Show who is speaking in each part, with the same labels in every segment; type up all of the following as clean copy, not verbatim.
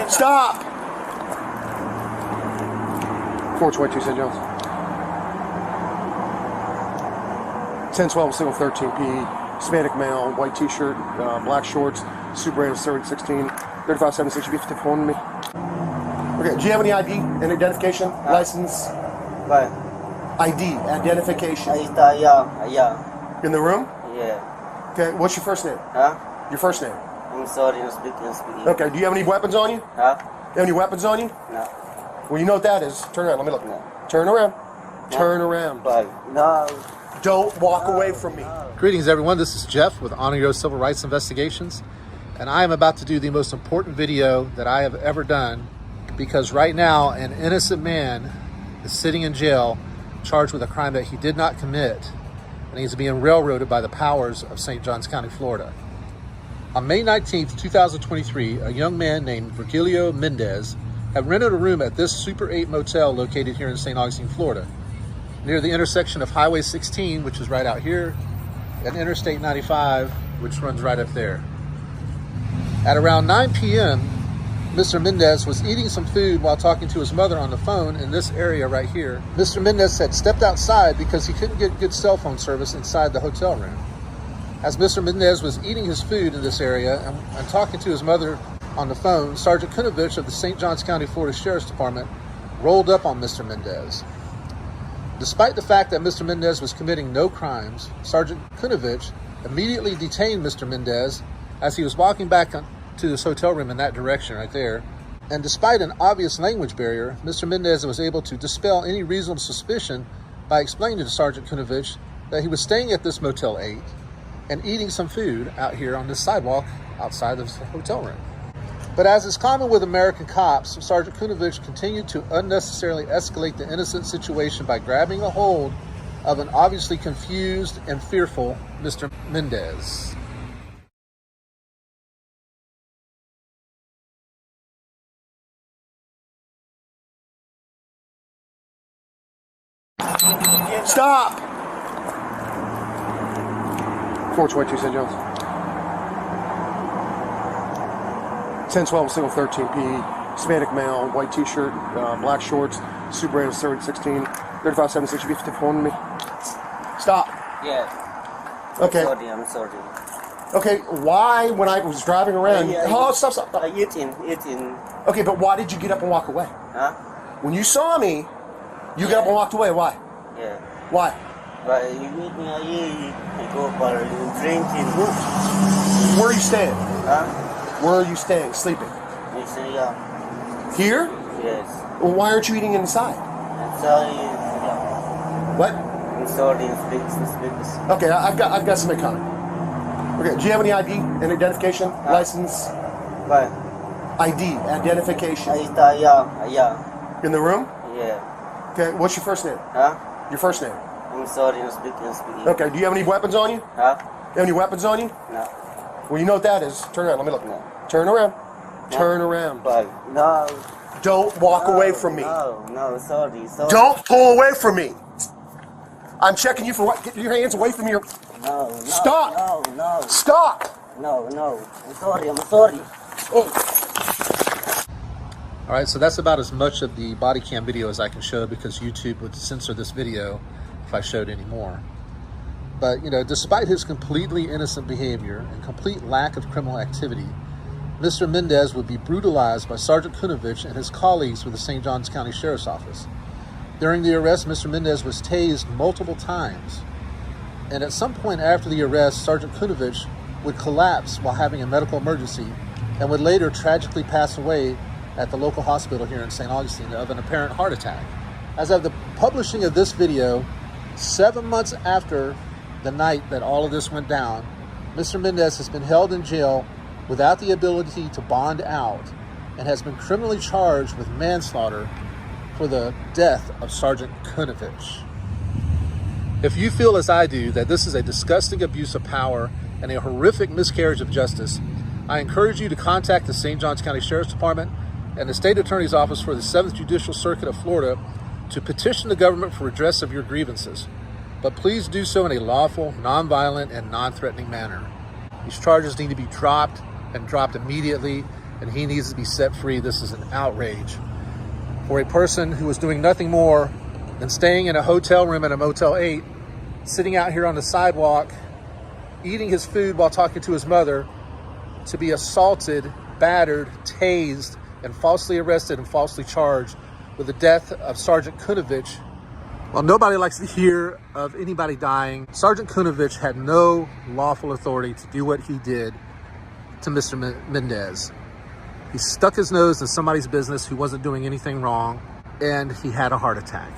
Speaker 1: Stop! 422 St. John's. 1012, single 13P, Hispanic male, white t-shirt, black shorts, Super 8 30 16, 3576, you be 54 on me. Okay, do you have any ID and identification? License?
Speaker 2: What?
Speaker 1: ID, identification.
Speaker 2: Yeah.
Speaker 1: In the room?
Speaker 2: Yeah.
Speaker 1: Okay, what's your first name?
Speaker 2: Huh?
Speaker 1: Your first name?
Speaker 2: I'm sorry, I'm speaking.
Speaker 1: Okay, do you have any weapons on you?
Speaker 2: Huh?
Speaker 1: You have any weapons on you?
Speaker 2: No.
Speaker 1: Well, you know what that is. Turn around, let me look.
Speaker 2: No.
Speaker 1: Turn around.
Speaker 2: No.
Speaker 1: Turn around.
Speaker 2: No.
Speaker 1: Don't walk away from me.
Speaker 3: Greetings everyone, this is Jeff with HonorYourOath Civil Rights Investigations, and I am about to do the most important video that I have ever done, because right now an innocent man is sitting in jail charged with a crime that he did not commit, and he's being railroaded by the powers of St. Johns County, Florida. On May 19th, 2023, a young man named Virgilio Mendez had rented a room at this Super 8 motel located here in St. Augustine, Florida, near the intersection of Highway 16, which is right out here, and Interstate 95, which runs right up there. At around 9 p.m., Mr. Mendez was eating some food while talking to his mother on the phone in this area right here. Mr. Mendez had stepped outside because he couldn't get good cell phone service inside the hotel room. As Mr. Mendez was eating his food in this area and talking to his mother on the phone, Sergeant Kunovich of the St. Johns County, Florida Sheriff's Department rolled up on Mr. Mendez. Despite the fact that Mr. Mendez was committing no crimes, Sergeant Kunovich immediately detained Mr. Mendez as he was walking back to this hotel room in that direction right there. And despite an obvious language barrier, Mr. Mendez was able to dispel any reasonable suspicion by explaining to Sergeant Kunovich that he was staying at this Motel 8 and eating some food out here on this sidewalk outside of the hotel room. But as is common with American cops, Sergeant Kunovich continued to unnecessarily escalate the innocent situation by grabbing a hold of an obviously confused and fearful Mr. Mendez.
Speaker 1: Stop! 422 St. John's. 1012, single 13P, Hispanic male, white t-shirt, black shorts, Super 8 30 16, 3576, you be 54 on me. Stop.
Speaker 2: Yeah.
Speaker 1: Okay.
Speaker 2: I'm sorry.
Speaker 1: Okay, why, when I was driving around... Stop.
Speaker 2: Eating.
Speaker 1: Okay, but why did you get up and walk away?
Speaker 2: Huh?
Speaker 1: When you saw me, you got up and walked away. Why?
Speaker 2: Yeah.
Speaker 1: Why?
Speaker 2: But you meet me here, I go for drinking.
Speaker 1: Where are you staying?
Speaker 2: Huh?
Speaker 1: Where are you staying? Sleeping?
Speaker 2: You say, yeah.
Speaker 1: Here?
Speaker 2: Yes.
Speaker 1: Well, why aren't you eating inside?
Speaker 2: I'm sorry. Yeah.
Speaker 1: What?
Speaker 2: I'm sorry. Speak.
Speaker 1: Okay, I've got somebody coming. Okay, do you have any ID and identification? License?
Speaker 2: What?
Speaker 1: ID, identification.
Speaker 2: Yeah.
Speaker 1: In the room?
Speaker 2: Yeah.
Speaker 1: Okay, what's your first name?
Speaker 2: Huh?
Speaker 1: Your first name?
Speaker 2: I'm sorry. I'm speaking.
Speaker 1: Okay, do you have any weapons on you?
Speaker 2: Huh?
Speaker 1: You have any weapons on you?
Speaker 2: No.
Speaker 1: Well, you know what that is. Turn around, let me look.
Speaker 2: No.
Speaker 1: Turn around.
Speaker 2: No.
Speaker 1: Turn around.
Speaker 2: No.
Speaker 1: Don't walk away from me.
Speaker 2: No, sorry.
Speaker 1: Don't pull away from me. I'm checking you for what? Get your hands away from your...
Speaker 2: No.
Speaker 1: Stop.
Speaker 2: No.
Speaker 1: Stop.
Speaker 2: No. I'm sorry. Hey.
Speaker 3: All right, so that's about as much of the body cam video as I can show, because YouTube would censor this video if I showed any more. But, despite his completely innocent behavior and complete lack of criminal activity, Mr. Mendez would be brutalized by Sergeant Kunovich and his colleagues with the St. Johns County Sheriff's Office. During the arrest, Mr. Mendez was tased multiple times. And at some point after the arrest, Sergeant Kunovich would collapse while having a medical emergency and would later tragically pass away at the local hospital here in St. Augustine of an apparent heart attack. As of the publishing of this video, 7 months after the night that all of this went down, Mr. Mendez has been held in jail without the ability to bond out and has been criminally charged with manslaughter for the death of Sergeant Kunovich. If you feel as I do that this is a disgusting abuse of power and a horrific miscarriage of justice, I encourage you to contact the St. Johns County Sheriff's Department and the State Attorney's Office for the 7th Judicial Circuit of Florida to petition the government for redress of your grievances. But please do so in a lawful, nonviolent, and non-threatening manner. These charges need to be dropped, and dropped immediately, and he needs to be set free. This is an outrage for a person who was doing nothing more than staying in a hotel room at a Motel 8, sitting out here on the sidewalk, eating his food while talking to his mother, to be assaulted, battered, tased, and falsely arrested and falsely charged with the death of Sergeant Kunovich. While nobody likes to hear of anybody dying, Sergeant Kunovich had no lawful authority to do what he did to Mr. Mendez. He stuck his nose in somebody's business who wasn't doing anything wrong, and he had a heart attack.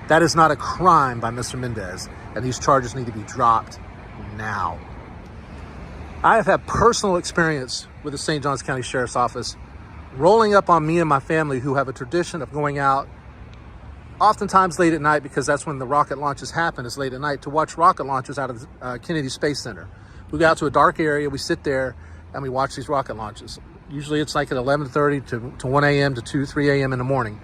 Speaker 3: That is not a crime by Mr. Mendez, and these charges need to be dropped now. I have had personal experience with the St. Johns County Sheriff's Office rolling up on me and my family, who have a tradition of going out oftentimes late at night, because that's when the rocket launches happen, is late at night, to watch rocket launches out of Kennedy Space Center. We go out to a dark area, we sit there, and we watch these rocket launches. Usually it's like at 11:30 to 1 a.m. to 2, 3 a.m. in the morning.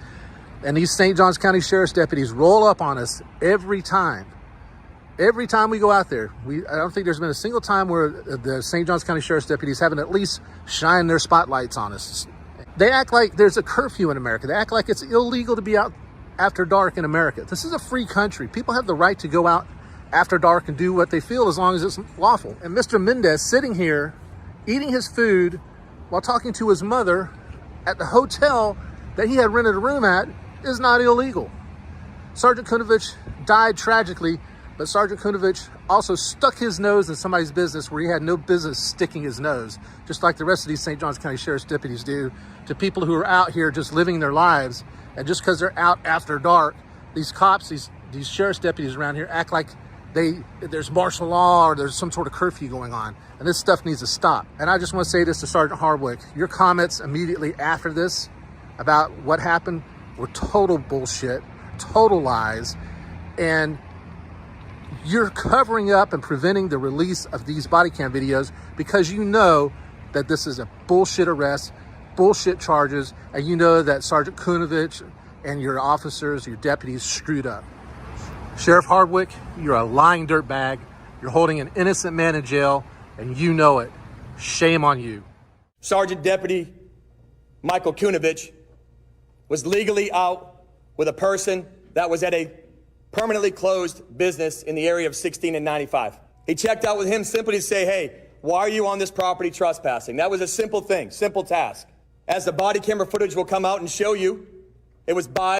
Speaker 3: And these St. Johns County Sheriff's deputies roll up on us every time. Every time we go out there. I don't think there's been a single time where the St. Johns County Sheriff's deputies haven't at least shined their spotlights on us. They act like there's a curfew in America. They act like it's illegal to be out after dark in America. This is a free country. People have the right to go out after dark and do what they feel, as long as it's lawful. And Mr. Mendez sitting here eating his food while talking to his mother at the hotel that he had rented a room at is not illegal. Sergeant Kunovich died tragically, but Sergeant Kunovich also stuck his nose in somebody's business where he had no business sticking his nose, just like the rest of these St. Johns County Sheriff's deputies do to people who are out here just living their lives. And just because they're out after dark, these cops, these sheriff's deputies around here act like there's martial law or there's some sort of curfew going on. And this stuff needs to stop. And I just want to say this to Sergeant Hardwick. Your comments immediately after this about what happened were total bullshit, total lies. And you're covering up and preventing the release of these body cam videos because you know that this is a bullshit arrest, bullshit charges, and you know that Sergeant Kunovich and your officers, your deputies screwed up. Sheriff Hardwick, you're a lying dirtbag. You're holding an innocent man in jail, and you know it. Shame on you.
Speaker 4: Sergeant Deputy Michael Kunovich was legally out with a person that was at a permanently closed business in the area of 16 and 95. He checked out with him simply to say, hey, why are you on this property trespassing? That was a simple thing, simple task. As the body camera footage will come out and show you, it was by